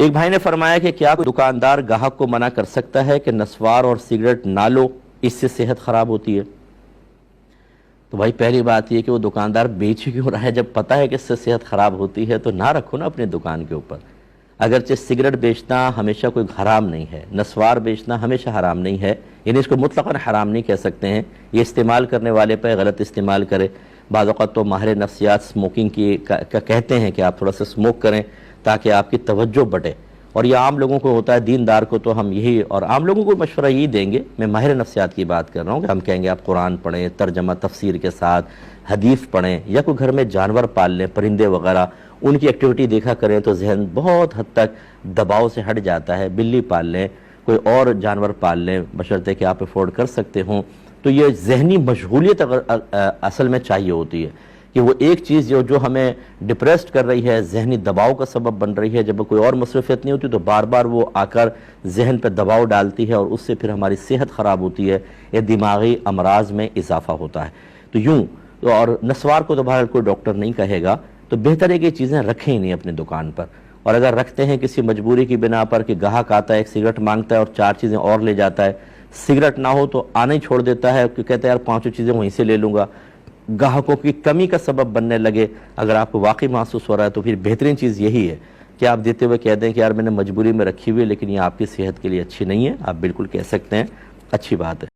ایک بھائی نے فرمایا کہ کیا کوئی دکاندار گاہک کو منع کر سکتا ہے کہ نسوار اور سگریٹ نہ لو، اس سے صحت خراب ہوتی ہے؟ تو بھائی پہلی بات یہ کہ وہ دکاندار بیچ ہی کیوں رہا ہے؟ جب پتہ ہے کہ اس سے صحت خراب ہوتی ہے تو نہ رکھو نا اپنی دکان کے اوپر۔ اگرچہ سگریٹ بیچنا ہمیشہ کوئی حرام نہیں ہے، نسوار بیچنا ہمیشہ حرام نہیں ہے، یعنی اس کو مطلقاً حرام نہیں کہہ سکتے ہیں، یہ استعمال کرنے والے پہ غلط استعمال کرے۔ بعض اوقات تو ماہر نفسیات سموکنگ کی کہتے ہیں کہ آپ تھوڑا سا سموک کریں تاکہ آپ کی توجہ بٹے، اور یہ عام لوگوں کو ہوتا ہے، دیندار کو تو ہم یہی، اور عام لوگوں کو مشورہ یہی دیں گے، میں ماہر نفسیات کی بات کر رہا ہوں، کہ ہم کہیں گے آپ قرآن پڑھیں ترجمہ تفسیر کے ساتھ، حدیث پڑھیں، یا کوئی گھر میں جانور پال لیں، پرندے وغیرہ، ان کی ایکٹیویٹی دیکھا کریں تو ذہن بہت حد تک دباؤ سے ہٹ جاتا ہے۔ بلی پال لیں، کوئی اور جانور پال لیں، بشرطے کہ آپ افورڈ کر سکتے ہوں، تو یہ ذہنی مشغولیت اصل میں چاہیے ہوتی ہے، کہ وہ ایک چیز جو ہمیں ڈپریسڈ کر رہی ہے، ذہنی دباؤ کا سبب بن رہی ہے، جب کوئی اور مصروفیت نہیں ہوتی تو بار بار وہ آ کر ذہن پہ دباؤ ڈالتی ہے، اور اس سے پھر ہماری صحت خراب ہوتی ہے، یا دماغی امراض میں اضافہ ہوتا ہے۔ تو یوں، اور نسوار کو تو بہرحال کوئی ڈاکٹر نہیں کہے گا، تو بہتر ہے کہ یہ چیزیں رکھیں ہی نہیں اپنی دکان پر، اور اگر رکھتے ہیں کسی مجبوری کی بنا پر کہ گاہک آتا ہے، ایک سگریٹ مانگتا ہے اور 4 چیزیں اور لے جاتا ہے، سگریٹ نہ ہو تو آنا ہی چھوڑ دیتا ہے، کہ کہتا ہے یار 5 چیزیں وہیں سے لے لوں گا، گاہکوں کی کمی کا سبب بننے لگے، اگر آپ کو واقعی محسوس ہو رہا ہے تو پھر بہترین چیز یہی ہے کہ آپ دیتے ہوئے کہہ دیں کہ یار میں نے مجبوری میں رکھی ہوئی ہے، لیکن یہ آپ کی صحت کے لیے اچھی نہیں ہے، آپ بالکل کہہ سکتے ہیں، اچھی بات ہے۔